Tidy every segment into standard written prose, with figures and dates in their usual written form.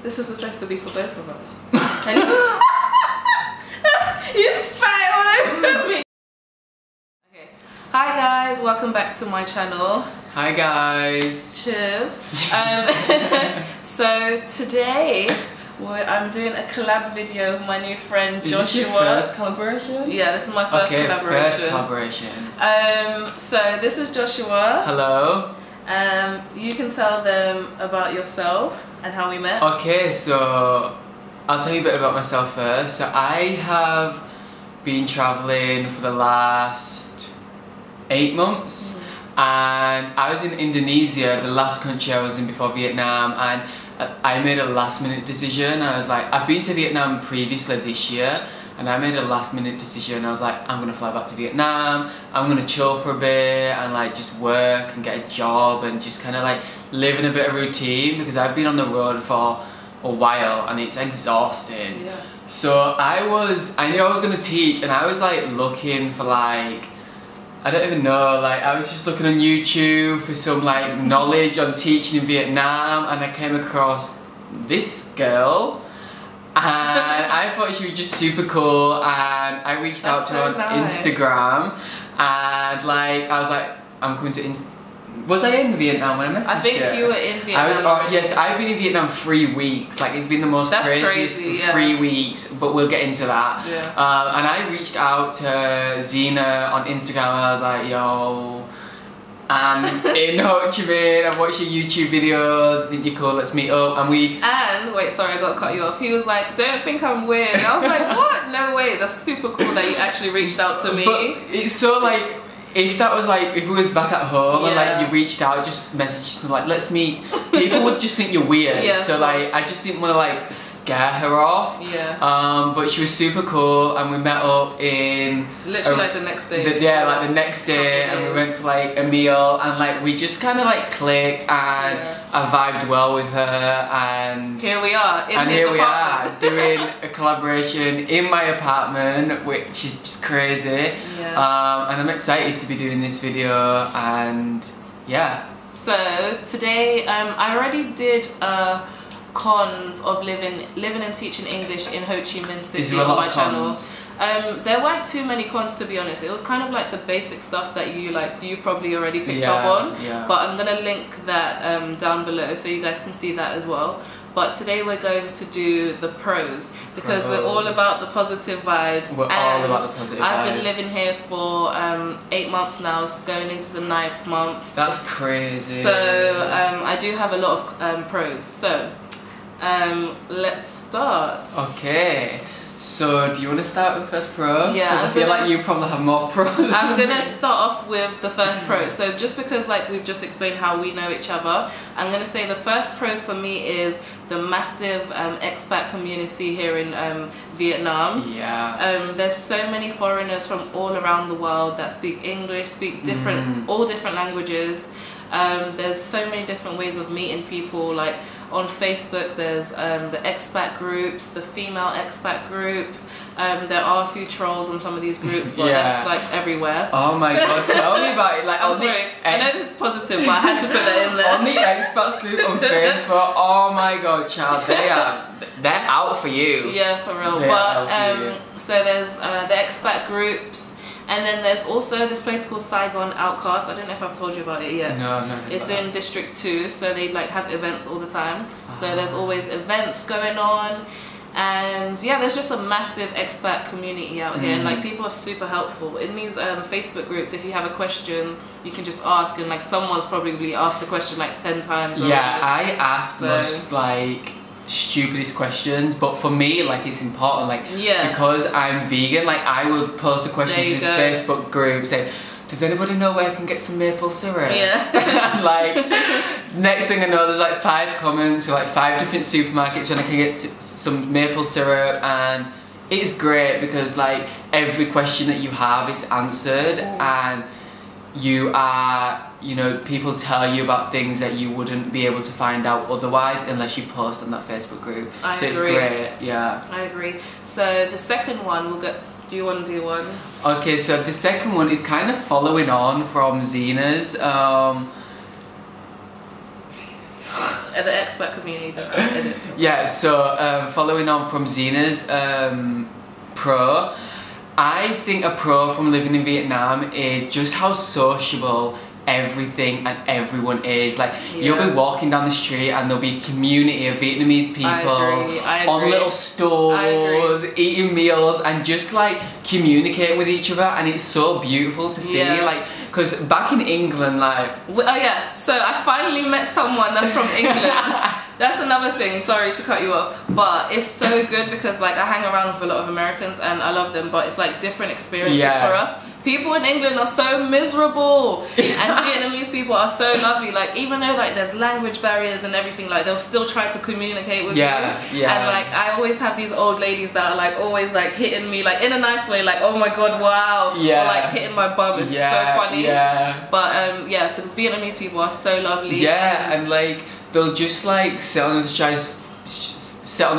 This is supposed to be for both of us. You spat all over me. Okay. Hi guys, welcome back to my channel. Hi guys. Cheers. So today I'm doing a collab video with my new friend Joshua. Is this your first collaboration? Yeah, this is my first collaboration. First collaboration. So this is Joshua. Hello. You can tell them about yourself and how we met. Okay, so I'll tell you a bit about myself first. So I have been traveling for the last 8 months. And I was in Indonesia, the last country I was in before Vietnam, and I made a last minute decision. I was like, I've been to Vietnam previously this year, and I made a last minute decision. I was like, I'm gonna fly back to Vietnam, I'm gonna chill for a bit and like just work and get a job and just kind of like live in a bit of routine, because I've been on the road for a while and it's exhausting. Yeah. So I knew I was gonna teach, and I was like looking for like, I don't even know, like I was just looking on YouTube for some like knowledge on teaching in Vietnam, and I came across this girl and I thought she was just super cool, and I reached out to her on Instagram, and like I was like, I'm coming to was I in Vietnam when I messaged I think you were in Vietnam. Yes, I've been in Vietnam 3 weeks. Like it's been the most craziest yeah. 3 weeks, but we'll get into that. Yeah. And I reached out to ZINA on Instagram, and I was like, yo, I'm in Ho Chi Minh, I've watched your YouTube videos, I think you're cool, let's meet up. And wait, sorry, I got to cut you off. He was like, don't think I'm weird. And I was like, what? No way, that's super cool that you actually reached out to me. But it's so like, if that was like, if it was back at home and like you reached out, just messaged them like, let's meet, people would just think you're weird. Yeah, so like, I just didn't want to like scare her off. Yeah. But she was super cool, and we met up in literally like the next day. Like the next day, and we went for like a meal, and like we just kind of like clicked, and I vibed well with her, and here we are in his apartment. Doing a collaboration in my apartment, which is just crazy. Yeah. And I'm excited to be doing this video, and yeah. So today I already did cons of living and teaching English in Ho Chi Minh City on my channel. There weren't too many cons, to be honest. It was kind of like the basic stuff that you probably already picked up on. Yeah. But I'm gonna link that down below so you guys can see that as well. But today we're going to do the pros, because we're all about the positive vibes. We're all about the positive vibes. I've been living here for 8 months now, going into the 9th month. That's crazy. So I do have a lot of pros. So let's start. Okay. So do you want to start with the first pro? Yeah. Because I feel like you probably have more pros. I'm gonna start off with the first pro. So just because like we've just explained how we know each other, I'm gonna say the first pro for me is the massive expat community here in Vietnam. Yeah. There's so many foreigners from all around the world that speak English, speak all different languages. There's so many different ways of meeting people. Like on Facebook, there's the expat groups, the female expat group. There are a few trolls on some of these groups, but it's like everywhere. Oh my god, tell me about it. Like, I'm sorry, I know this is positive, but I had to put that in there. On the expats group on Facebook, oh my god, child, they're out for you. Yeah, for real. So there's the expat groups. And then there's also this place called Saigon Outcast. I don't know if I've told you about it yet. No. It's in District 2, so they like have events all the time. So there's always events going on. And yeah, there's just a massive expat community out here, and like people are super helpful. In these Facebook groups, if you have a question, you can just ask, and like someone's probably asked the question like 10 times. Yeah, I asked most like stupidest questions, but for me like it's important, like because I'm vegan, like I will post a question to this Facebook group saying, does anybody know where I can get some maple syrup? Yeah. Like next thing I know, there's like 5 comments with like 5 different supermarkets when I can get some maple syrup, and it's great because like every question that you have is answered, and you are, you know, people tell you about things that you wouldn't be able to find out otherwise unless you post on that Facebook group. I agree. It's great, yeah. I agree. So the second one, we'll get. Do you want to do one? Okay, so the second one is kind of following on from ZINA's. the expat community don't edit. Yeah, so following on from Zina's pro, I think a pro from living in Vietnam is just how sociable everything and everyone is. Like, you'll be walking down the street and there'll be a community of Vietnamese people I agree. on little stores, eating meals and just like communicating with each other, and it's so beautiful to see. Like, because back in England, like... Oh yeah, so I finally met someone that's from England. That's another thing, sorry to cut you off, but it's so good because like I hang around with a lot of Americans and I love them, but it's like different experiences for us. People in England are so miserable and Vietnamese people are so lovely. Like, even though like there's language barriers and everything, like they'll still try to communicate with you. And like I always have these old ladies that are like always like hitting me like in a nice way, like, oh my god, wow, or like hitting my bum. It's so funny. But yeah, the Vietnamese people are so lovely. And like they'll just like sit on the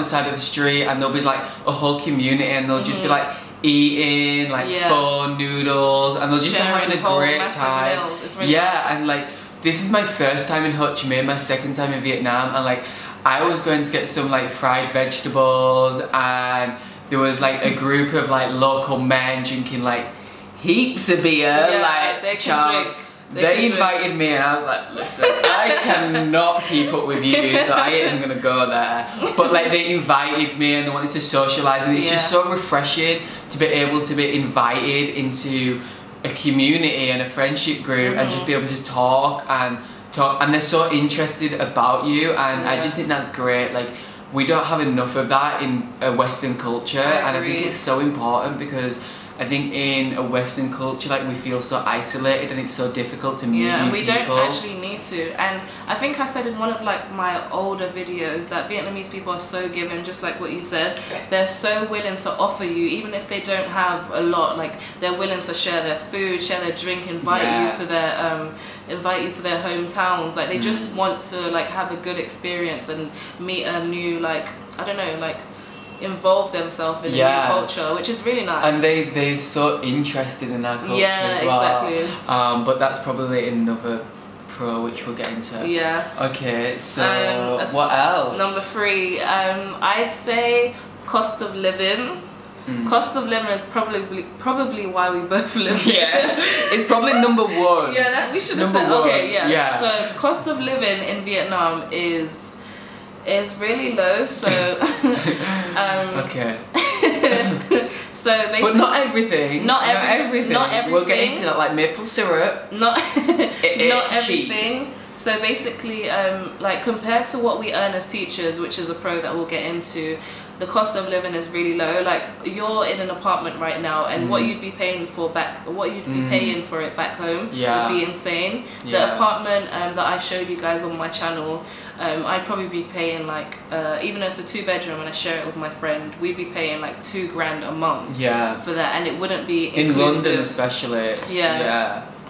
side of the street and there'll be like a whole community and they'll just be like eating like pho noodles and they'll just be having a great time. It's really nice. And like this is my first time in Ho Chi Minh, my second time in Vietnam, and like I was going to get some like fried vegetables and there was like a group of like local men drinking like heaps of beer. Like they can drink. They invited me and I was like, listen, I cannot keep up with you, so I ain't even gonna go there. But like they invited me and they wanted to socialise, and it's just so refreshing to be able to be invited into a community and a friendship group and just be able to talk and they're so interested about you, and I just think that's great. Like, we don't have enough of that in a Western culture, and I think it's so important because I think in a Western culture, like, we feel so isolated and it's so difficult to meet new people. And we don't actually need to. And I think I said in one of like my older videos that Vietnamese people are so giving, just like what you said. They're so willing to offer you, even if they don't have a lot. Like, they're willing to share their food, share their drink, invite you to their hometowns. Like, they just want to like have a good experience and meet a new, like, I don't know, like, involve themselves in a new culture, which is really nice. And they're so interested in our culture as well. Exactly. But that's probably another pro which we'll get into. Okay, so what else? Number 3, I'd say cost of living. Cost of living is probably why we both live here. It's probably number 1. We should have said. Okay, so cost of living in Vietnam is really low, so so basically, but not everything. Not everything. We'll get into that, like maple syrup. Not everything. So basically, like, compared to what we earn as teachers, which is a pro that we'll get into, the cost of living is really low. Like, you're in an apartment right now, and what you'd be paying for it back home would be insane. The apartment that I showed you guys on my channel, I'd probably be paying like, even though it's a 2-bedroom and I share it with my friend, we'd be paying like $2 grand a month for that, and it wouldn't be inclusive. In London especially.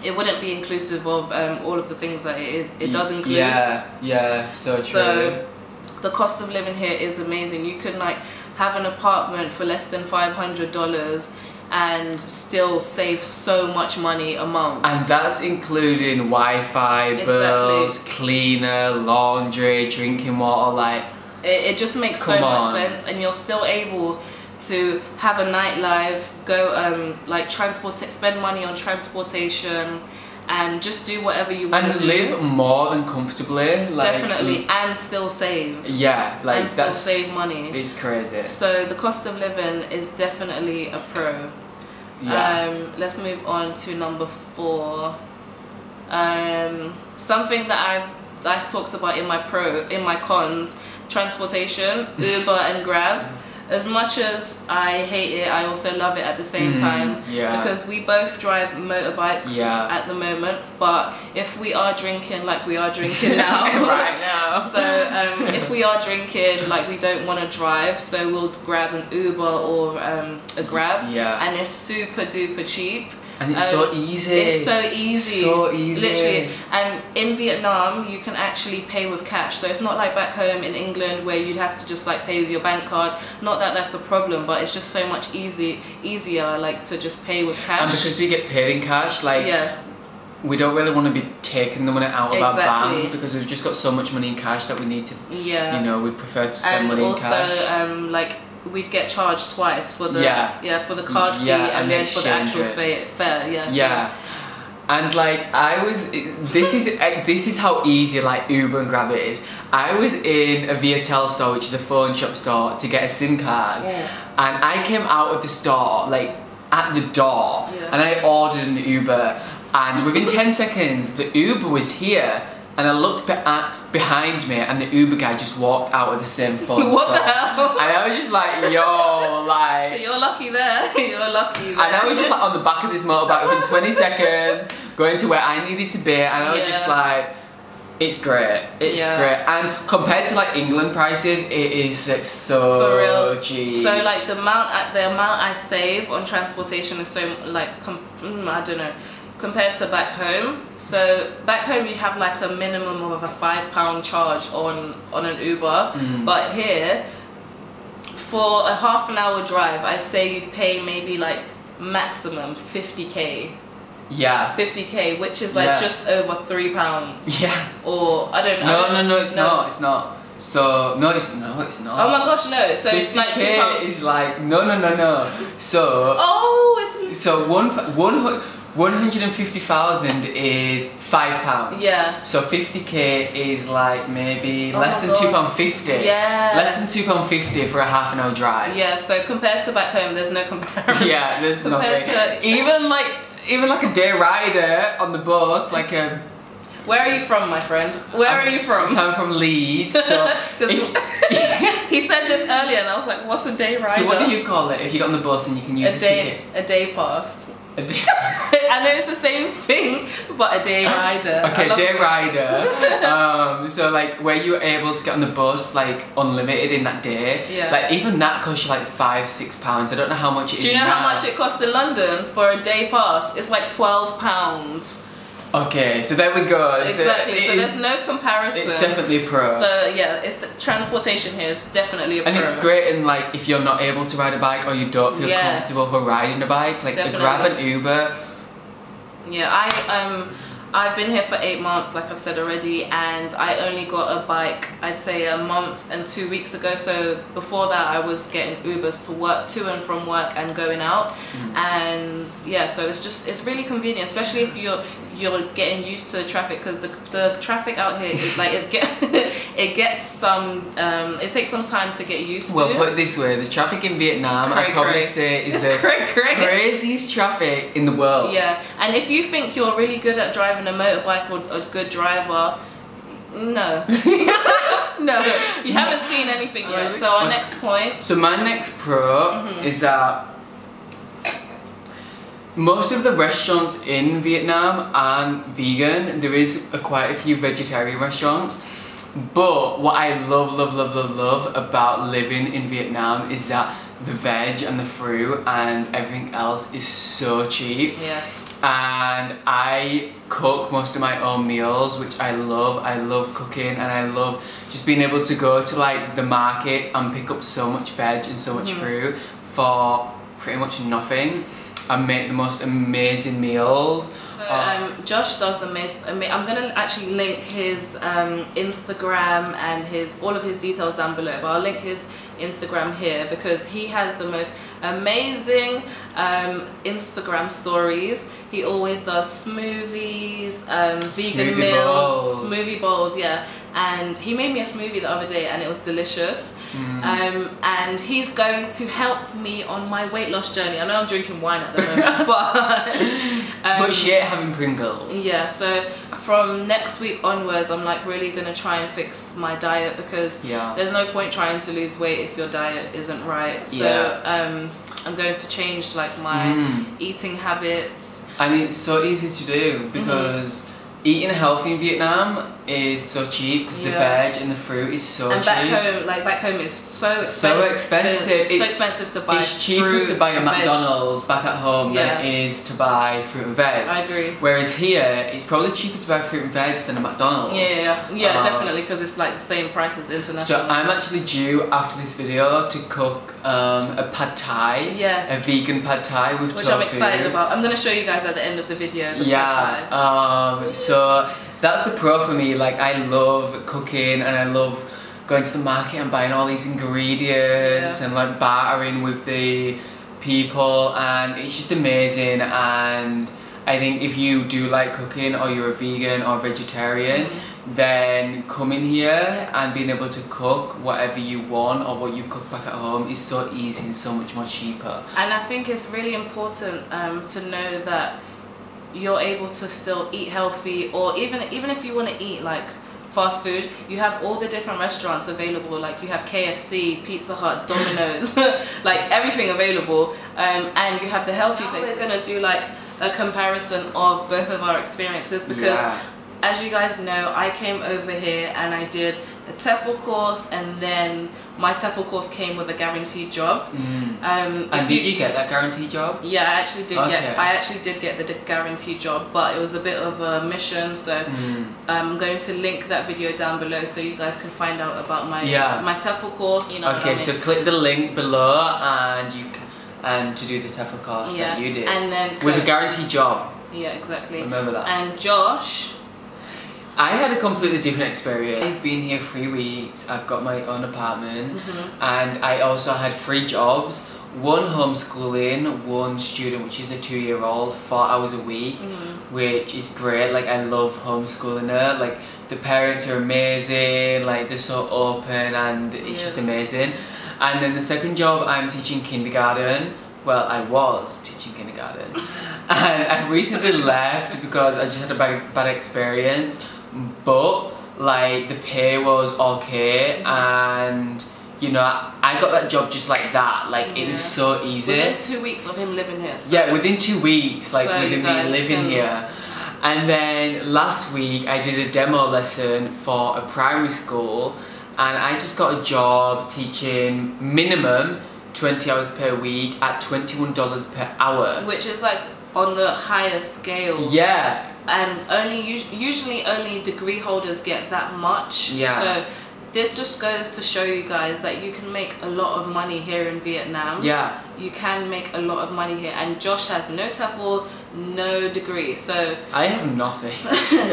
It wouldn't be inclusive of all of the things that it does include. So true. The cost of living here is amazing. You can like have an apartment for less than $500 and still save so much money a month. And that's including Wi-Fi, bills, cleaner, laundry, drinking water. Like, it just makes so much sense, and you're still able to have a nightlife, go like spend money on transportation, and just do whatever you want to do. And live more than comfortably. Like, definitely, and still save. Like, and still save money. It's crazy. So the cost of living is definitely a pro. Let's move on to number 4. Something that I talked about in my cons, transportation, Uber and Grab. As much as I hate it, I also love it at the same time, because we both drive motorbikes at the moment. But if we are drinking like we are drinking now, right now, so if we are drinking, like, we don't want to drive, so we'll grab an Uber or a Grab, and it's super duper cheap. And it's so easy. It's so easy. So easy. Literally. And in Vietnam, you can actually pay with cash. So it's not like back home in England where you'd have to just like pay with your bank card. Not that that's a problem, but it's just so much easier like to just pay with cash. And because we get paid in cash, like we don't really want to be taking the money out of our Exactly. bank because we've just got so much money in cash that we need to, Yeah. you know, we'd prefer to spend money in cash. And also, like, we'd get charged twice for the for the card fee and then for the actual fare. Yeah. Yeah. And like this is how easy like Uber and Grab it is. I was in a VTEL store, which is a phone shop store, to get a SIM card, and I came out of the store like at the door, and I ordered an Uber, and within 10 seconds the Uber was here, and I looked behind me, and the Uber guy just walked out of the same phone What store. the hell? And I was just like, yo, like. So you're lucky there. You're lucky there. And I was just like on the back of this motorbike within 20 seconds, going to where I needed to be, and I was just like, it's great. It's great. And compared to like England prices, it is like so cheap. So like the amount I save on transportation is so like I don't know. Compared to back home, so back home you have like a minimum of a £5 charge on an Uber, but here for a half an hour drive, I'd say you'd pay maybe like maximum 50k. Yeah. 50k, which is like just over £3. Yeah. Or I don't know. No, it's not. It's not. So no, it's not. Oh my gosh, no. So it's like £2. Is like no. So it's so 150,000 is £5. Yeah. So 50k is like maybe less than £2.50. Yeah. Less than £2.50 for a half an hour drive. Yeah. So compared to back home, there's no comparison. Yeah, there's nothing. Even like a day rider on the bus, like a. Where are you from, my friend? Where are you from? So I'm from Leeds. So he said this earlier, and I was like, "What's a day rider?" So what do you call it if you get on the bus and you can use the ticket? A day pass. A day. I know it's the same thing, but a day rider. Okay, day rider. So like where you were able to get on the bus like unlimited in that day. Yeah. Like even that costs you like £5-6. I don't know how much it is. Do you know now. how much it costs in London for a day pass? It's like £12. Okay, so there we go. Exactly. So there's no comparison. It's definitely a pro. So yeah, it's the transportation here is definitely a pro. And it's great in like if you're not able to ride a bike or you don't feel comfortable for riding a bike, like a Grab and Uber. Yeah, I've been here for 8 months, like I've said already, and I only got a bike, I'd say a month and 2 weeks ago. So before that, I was getting Ubers to work, to and from work, and going out. And yeah, so it's really convenient, especially if you're getting used to the traffic, because the traffic out here is like it takes some time to get used to. Well, put it this way, the traffic in Vietnam, I'd probably say is the craziest traffic in the world. Yeah, and if you think you're really good at driving a motorbike or a good driver, no. No, you haven't seen anything yet. So our next point. So my next pro is that most of the restaurants in Vietnam aren't vegan. There is quite a few vegetarian restaurants. But what I love about living in Vietnam is that the veg and the fruit and everything else is so cheap. Yes. And I cook most of my own meals, which I love. I love cooking, and I love just being able to go to like the markets and pick up so much veg and so much fruit for pretty much nothing, and make the most amazing meals. So Josh does the most I'm gonna actually link his Instagram and all of his details down below, but I'll link his Instagram here because he has the most amazing Instagram stories. He always does smoothies, vegan meals, smoothie bowls, yeah. And he made me a smoothie the other day and it was delicious. And he's going to help me on my weight loss journey. I know I'm drinking wine at the moment, but she ain't having Pringles. Yeah, so from next week onwards, I'm like really gonna try and fix my diet because there's no point trying to lose weight if your diet isn't right. So I'm going to change like my eating habits. And it's so easy to do because eating healthy in Vietnam is so cheap because the veg and the fruit is so and cheap. Back home it's so expensive. So expensive. It's so expensive to buy. It's cheaper to buy a McDonald's back at home than it is to buy fruit and veg. I agree. Whereas here, it's probably cheaper to buy fruit and veg than a McDonald's. Yeah, definitely, because it's like the same price as international. So I'm actually due after this video to cook a pad thai. Yes. A vegan pad thai with tofu. Which I'm excited about. I'm going to show you guys at the end of the video. The pad thai. So that's a pro for me. Like, I love cooking and I love going to the market and buying all these ingredients and like bartering with the people, and it's just amazing. And I think if you do like cooking, or you're a vegan or vegetarian, then coming here and being able to cook whatever you want or what you cook back at home is so easy and so much more cheaper. And I think it's really important to know that you're able to still eat healthy, or even if you want to eat like fast food, you have all the different restaurants available. Like you have KFC, Pizza Hut, Domino's, like everything available, and you have the healthy place. We're gonna do like a comparison of both of our experiences, because as you guys know, I came over here and I did a TEFL course, and then my TEFL course came with a guaranteed job. And did you get that guaranteed job? Yeah, I actually did get the guaranteed job, but it was a bit of a mission, so I'm going to link that video down below so you guys can find out about my my TEFL course. You know what I mean? So click the link below and you can, and to do the TEFL course that you did, and then with a guaranteed job. Yeah, exactly. Remember that. And Josh, I had a completely different experience. I've been here 3 weeks, I've got my own apartment, and I also had 3 jobs. One homeschooling, one student, which is a 2-year-old, 4 hours a week, which is great. Like, I love homeschooling her. Like, the parents are amazing, like they're so open, and it's just amazing. And then the second job, I'm teaching kindergarten. Well, I was teaching kindergarten. And I recently left because I just had a bad experience. But like the pay was okay, and you know, I got that job just like that. Like it was so easy. Within 2 weeks of him living here. So yeah, within 2 weeks, like so within me living here. And then last week I did a demo lesson for a primary school, and I just got a job teaching minimum 20 hours per week at $21 per hour. Which is like on the highest scale. Yeah. And usually only degree holders get that much. Yeah. So this just goes to show you guys that you can make a lot of money here in Vietnam. Yeah. You can make a lot of money here, and Josh has no TEFL, no degree. So I have nothing.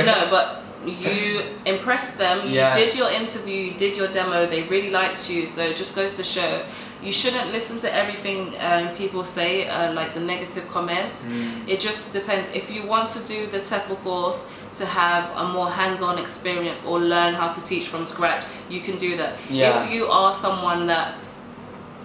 No, but you impressed them. You did your interview, you did your demo. They really liked you. So it just goes to show you shouldn't listen to everything people say, like the negative comments. It just depends. If you want to do the TEFL course to have a more hands-on experience or learn how to teach from scratch, you can do that. If you are someone that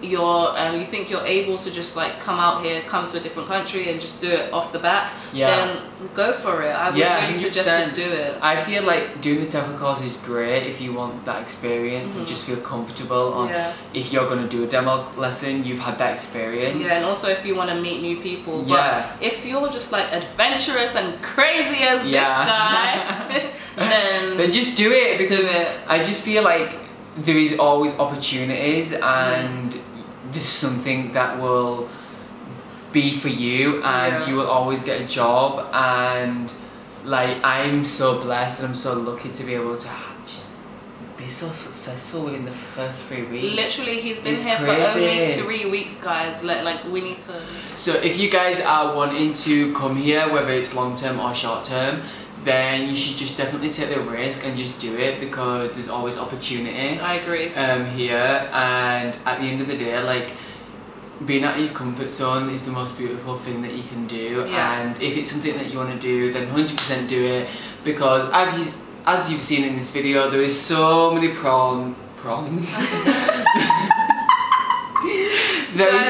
you think you're able to just like come out here, come to a different country and just do it off the bat, then go for it. I would really suggest to do it. I feel like doing the TEFL course is great if you want that experience and just feel comfortable on if you're going to do a demo lesson, you've had that experience. Yeah, and also if you want to meet new people. But if you're just like adventurous and crazy as this guy, then just do it, because I just feel like there is always opportunities, and this is something that will be for you, and you will always get a job. And like, I'm so blessed and I'm so lucky to be able to just be so successful within the first 3 weeks. Literally, he's been here for only 3 weeks, guys. Like we need to. So if you guys are wanting to come here, whether it's long term or short term, then you should just definitely take the risk and just do it, because there's always opportunity. I agree. Here, and at the end of the day, like, being out of your comfort zone is the most beautiful thing that you can do. And if it's something that you want to do, then 100% do it, because as you've seen in this video, there is so many pros. There are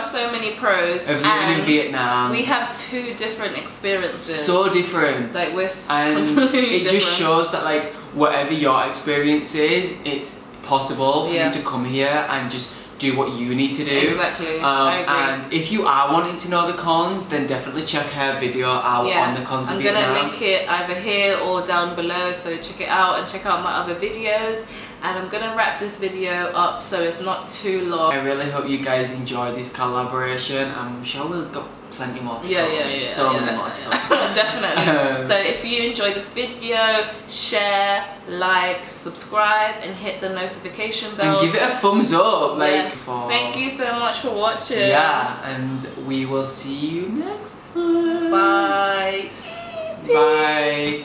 so many pros of living in Vietnam. We have 2 different experiences. So different. Like we're completely different. Just shows that like whatever your experience is, it's possible for you to come here and just do what you need to do. Exactly. I agree. And if you are wanting to know the cons, then definitely check her video out on the cons of Vietnam. I'm gonna link it either here or down below, so check it out and check out my other videos. And I'm gonna wrap this video up so it's not too long. I really hope you guys enjoy this collaboration. I'm sure we'll got plenty more to come. So many more to come. Definitely. So if you enjoyed this video, share, like, subscribe, and hit the notification bell. And give it a thumbs up. Like, thank you so much for watching. Yeah, and we will see you next time. Bye. Bye.